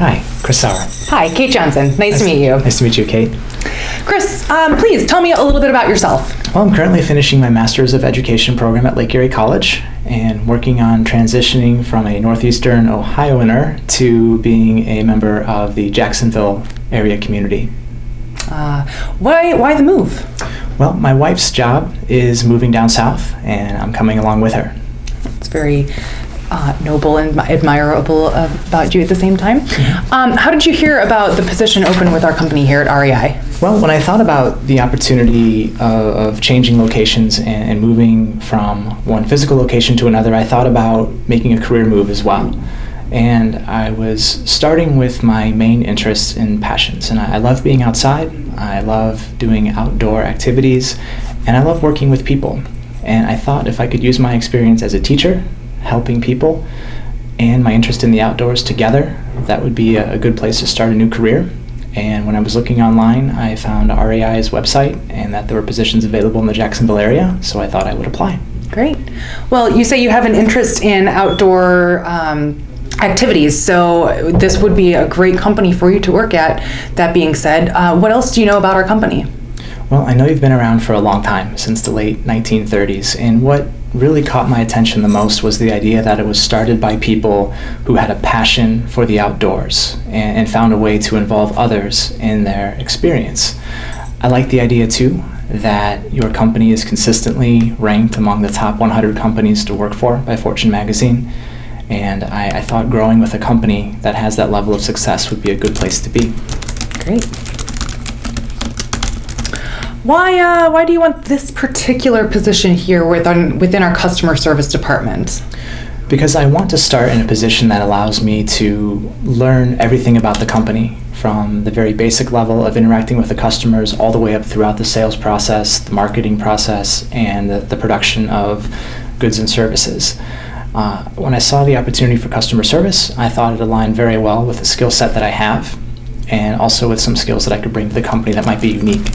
Hi, Chris Sauer. Hi, Kate Johnson. Nice to meet you. Nice to meet you, Kate. Chris, please tell me a little bit about yourself. Well, I'm currently finishing my Master's of Education program at Lake Erie College and working on transitioning from a Northeastern Ohioaner to being a member of the Jacksonville area community. Why the move? Well, my wife's job is moving down south, and I'm coming along with her. It's very noble and admirable about you at the same time. Mm-hmm. How did you hear about the position open with our company here at REI? Well, when I thought about the opportunity of changing locations and moving from one physical location to another, I thought about making a career move as well. And I was starting with my main interests and passions. And I love being outside, I love doing outdoor activities, and I love working with people. And I thought if I could use my experience as a teacher, helping people, and my interest in the outdoors together, that would be a good place to start a new career. And when I was looking online, I found REI's website and that there were positions available in the Jacksonville area, so I thought I would apply. Great. Well, you say you have an interest in outdoor activities, so this would be a great company for you to work at. That being said, what else do you know about our company? Well, I know you've been around for a long time, since the late 1930s, and what really caught my attention the most was the idea that it was started by people who had a passion for the outdoors and found a way to involve others in their experience. I like the idea too that your company is consistently ranked among the top 100 companies to work for by Fortune magazine, and I thought growing with a company that has that level of success would be a good place to be. Great. Why do you want this particular position here within our customer service department? Because I want to start in a position that allows me to learn everything about the company, from the very basic level of interacting with the customers all the way up throughout the sales process, the marketing process, and the production of goods and services. When I saw the opportunity for customer service, I thought it aligned very well with the skill set that I have, and also with some skills that I could bring to the company that might be unique.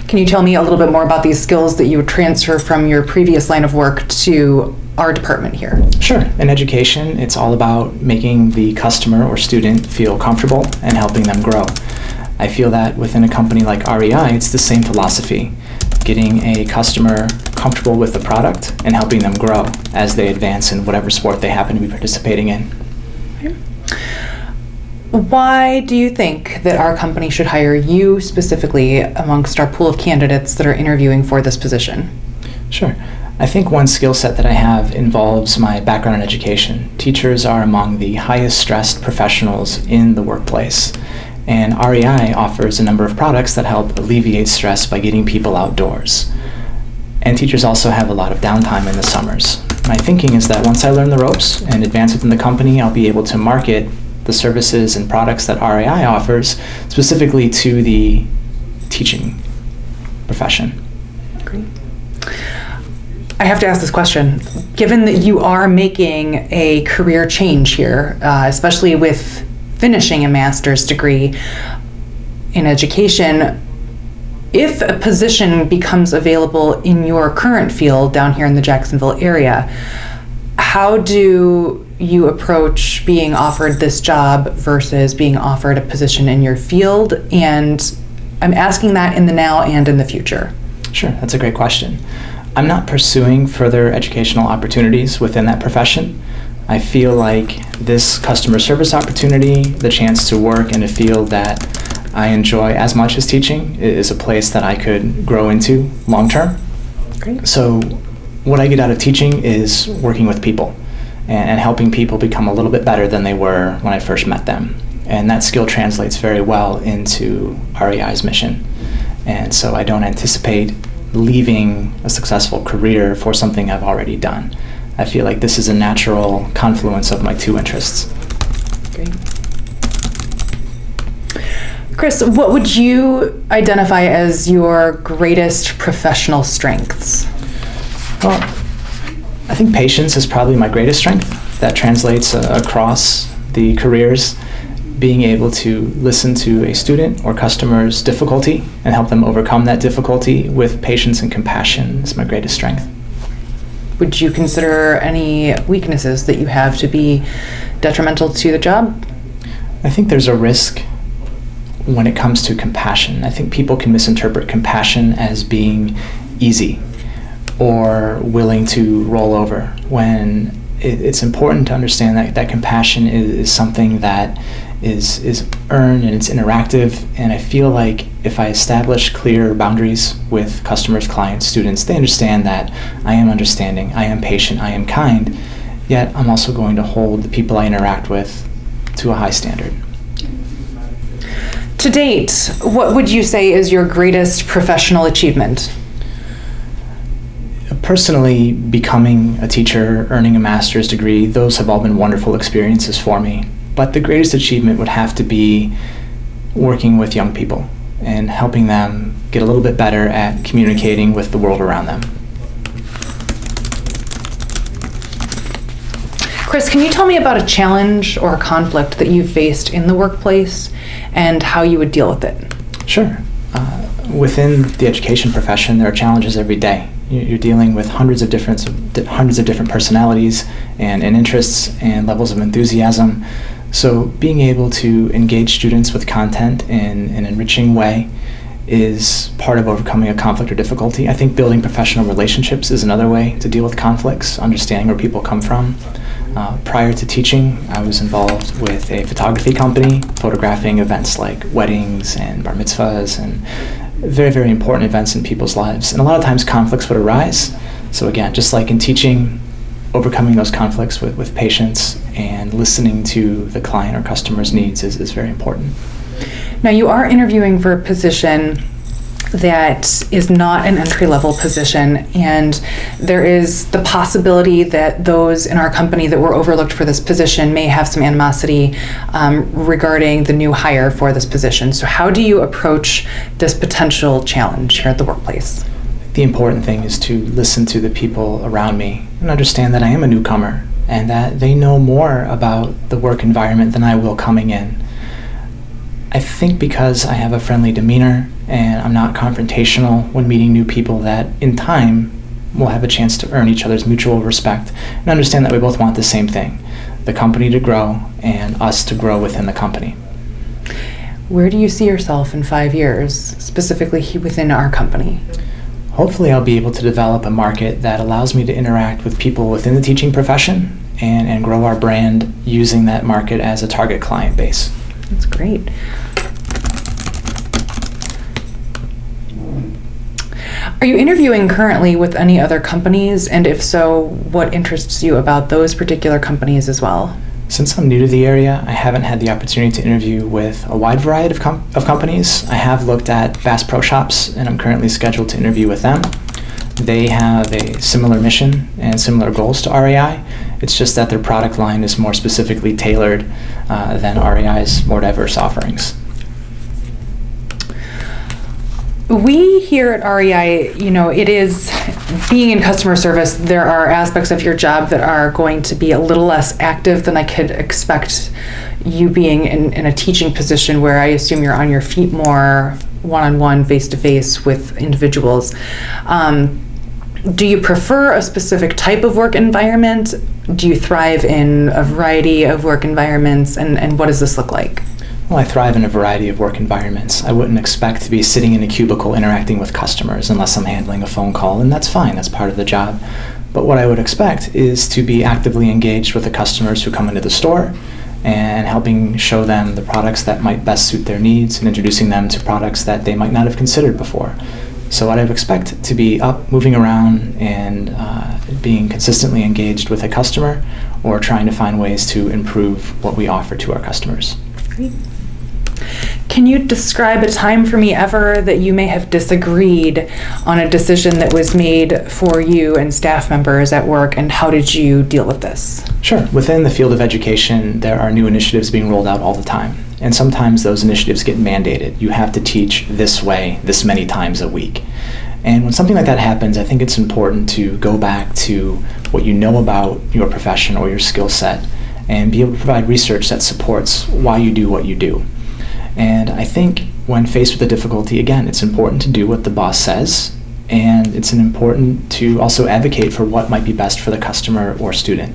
Can you tell me a little bit more about these skills that you would transfer from your previous line of work to our department here? Sure. In education, it's all about making the customer or student feel comfortable and helping them grow. I feel that within a company like REI, it's the same philosophy, getting a customer comfortable with the product and helping them grow as they advance in whatever sport they happen to be participating in. Why do you think that our company should hire you specifically amongst our pool of candidates that are interviewing for this position? Sure. I think one skill set that I have involves my background in education. Teachers are among the highest stressed professionals in the workplace, and REI offers a number of products that help alleviate stress by getting people outdoors. And teachers also have a lot of downtime in the summers. My thinking is that once I learn the ropes and advance within the company, I'll be able to market the services and products that REI offers specifically to the teaching profession. Great. I have to ask this question. Given that you are making a career change here, especially with finishing a master's degree in education, if a position becomes available in your current field down here in the Jacksonville area, how do you approach being offered this job versus being offered a position in your field? And I'm asking that in the now and in the future. Sure, that's a great question. I'm not pursuing further educational opportunities within that profession. I feel like this customer service opportunity, the chance to work in a field that I enjoy as much as teaching, is a place that I could grow into long term. Great. So what I get out of teaching is working with people and helping people become a little bit better than they were when I first met them. And that skill translates very well into REI's mission. And so I don't anticipate leaving a successful career for something I've already done. I feel like this is a natural confluence of my two interests. Great. Chris, what would you identify as your greatest professional strengths? Well, I think patience is probably my greatest strength. That translates across the careers. Being able to listen to a student or customer's difficulty and help them overcome that difficulty with patience and compassion is my greatest strength. Would you consider any weaknesses that you have to be detrimental to the job? I think there's a risk when it comes to compassion. I think people can misinterpret compassion as being easy or willing to roll over, when it's important to understand that compassion is something that is earned and it's interactive. And I feel like if I establish clear boundaries with customers, clients, students, they understand that I am understanding, I am patient, I am kind, yet I'm also going to hold the people I interact with to a high standard. To date, what would you say is your greatest professional achievement? Personally, becoming a teacher, earning a master's degree, those have all been wonderful experiences for me. But the greatest achievement would have to be working with young people and helping them get a little bit better at communicating with the world around them. Chris, can you tell me about a challenge or a conflict that you've faced in the workplace and how you would deal with it? Sure. Within the education profession, there are challenges every day. You're dealing with hundreds of different personalities and interests and levels of enthusiasm. So being able to engage students with content in an enriching way is part of overcoming a conflict or difficulty. I think building professional relationships is another way to deal with conflicts, understanding where people come from. Prior to teaching, I was involved with a photography company, photographing events like weddings and bar mitzvahs and very, very important events in people's lives. And a lot of times conflicts would arise. So again, just like in teaching, overcoming those conflicts with patience and listening to the client or customer's needs is very important. Now, you are interviewing for a position that is not an entry-level position, and there is the possibility that those in our company that were overlooked for this position may have some animosity regarding the new hire for this position. So how do you approach this potential challenge here at the workplace? The important thing is to listen to the people around me and understand that I am a newcomer and that they know more about the work environment than I will coming in. I think because I have a friendly demeanor and I'm not confrontational when meeting new people, that in time we'll have a chance to earn each other's mutual respect and understand that we both want the same thing, the company to grow and us to grow within the company. Where do you see yourself in 5 years, specifically within our company? Hopefully I'll be able to develop a market that allows me to interact with people within the teaching profession and grow our brand using that market as a target client base. That's great. Are you interviewing currently with any other companies? And if so, what interests you about those particular companies as well? Since I'm new to the area, I haven't had the opportunity to interview with a wide variety of companies. I have looked at Bass Pro Shops, and I'm currently scheduled to interview with them. They have a similar mission and similar goals to REI. It's just that their product line is more specifically tailored than REI's more diverse offerings. We here at REI, it is being in customer service, there are aspects of your job that are going to be a little less active than I could expect you being in a teaching position where I assume you're on your feet more one-on-one, face-to-face with individuals. Do you prefer a specific type of work environment? Do you thrive in a variety of work environments? And what does this look like? Well, I thrive in a variety of work environments. I wouldn't expect to be sitting in a cubicle interacting with customers unless I'm handling a phone call, and that's fine, that's part of the job. But what I would expect is to be actively engaged with the customers who come into the store and helping show them the products that might best suit their needs and introducing them to products that they might not have considered before. So what I would expect to be up, moving around, and being consistently engaged with a customer or trying to find ways to improve what we offer to our customers. Great. Can you describe a time for me ever that you may have disagreed on a decision that was made for you and staff members at work, and how did you deal with this? Sure. Within the field of education, there are new initiatives being rolled out all the time. And sometimes those initiatives get mandated. You have to teach this way, this many times a week. And when something like that happens, I think it's important to go back to what you know about your profession or your skill set and be able to provide research that supports why you do what you do. And I think when faced with a difficulty, again, it's important to do what the boss says, and it's important to also advocate for what might be best for the customer or student.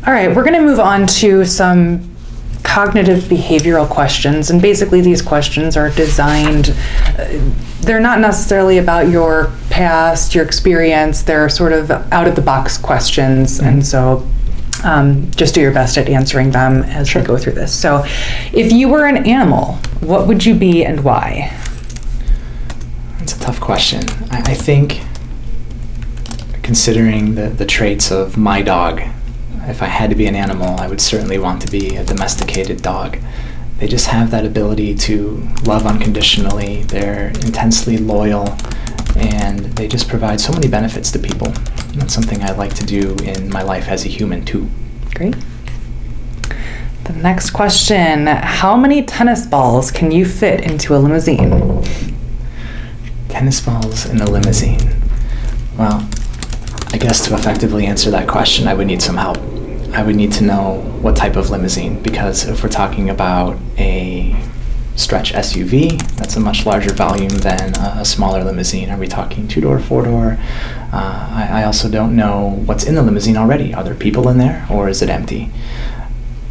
All right, we're going to move on to some cognitive behavioral questions, and basically these questions are designed, they're not necessarily about your past, your experience, they're sort of out of the box questions, and so just do your best at answering them as we go through this. So if you were an animal, what would you be and why? That's a tough question. I think, considering the traits of my dog, if I had to be an animal, I would certainly want to be a domesticated dog. They just have that ability to love unconditionally. They're intensely loyal, and they just provide so many benefits to people. And that's something I like to do in my life as a human too. Great. The next question, how many tennis balls can you fit into a limousine? Tennis balls in a limousine. Well, I guess to effectively answer that question, I would need some help. I would need to know what type of limousine, because if we're talking about a stretch SUV, that's a much larger volume than a smaller limousine. Are we talking 2-door, 4-door? I also don't know what's in the limousine already. Are there people in there, or is it empty?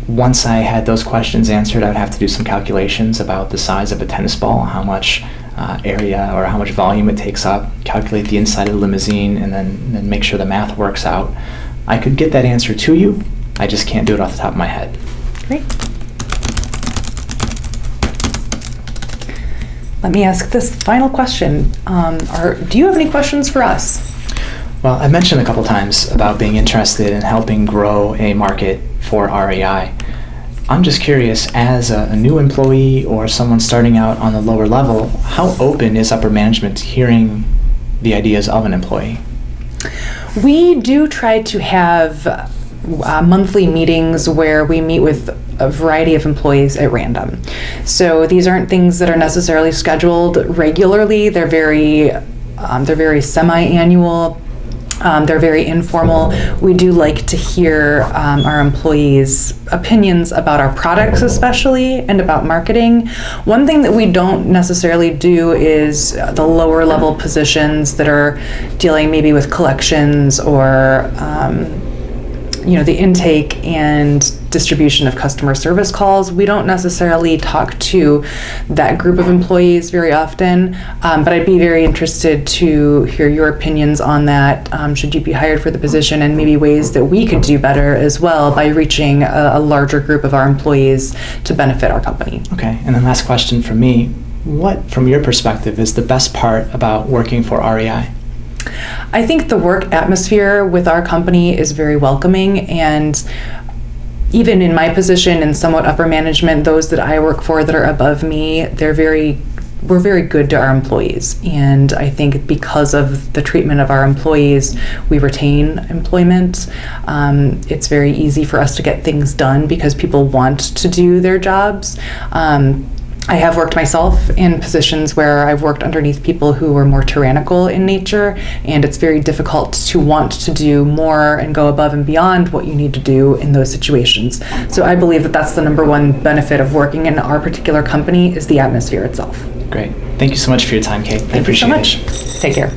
Once I had those questions answered, I would have to do some calculations about the size of a tennis ball, how much area or how much volume it takes up, calculate the inside of the limousine, and then make sure the math works out. I could get that answer to you. I just can't do it off the top of my head. Great. Let me ask this final question. Do you have any questions for us? Well, I mentioned a couple times about being interested in helping grow a market for REI. I'm just curious, as a new employee or someone starting out on the lower level, how open is upper management to hearing the ideas of an employee? We do try to have monthly meetings where we meet with a variety of employees at random. So these aren't things that are necessarily scheduled regularly. They're very semi-annual. They're very informal. We do like to hear our employees' opinions about our products especially, and about marketing. One thing that we don't necessarily do is the lower level positions that are dealing maybe with collections or the intake and distribution of customer service calls. We don't necessarily talk to that group of employees very often, but I'd be very interested to hear your opinions on that, should you be hired for the position, and maybe ways that we could do better as well by reaching a larger group of our employees to benefit our company. Okay, and then last question from me. What, from your perspective, is the best part about working for REI? I think the work atmosphere with our company is very welcoming, and even in my position in somewhat upper management, those that I work for that are above me, we're very good to our employees. And I think because of the treatment of our employees, we retain employment. It's very easy for us to get things done because people want to do their jobs. I have worked myself in positions where I've worked underneath people who were more tyrannical in nature, and it's very difficult to want to do more and go above and beyond what you need to do in those situations. So I believe that that's the number one benefit of working in our particular company, is the atmosphere itself. Great. Thank you so much for your time, Kate. I appreciate it. Thank you so much. Take care.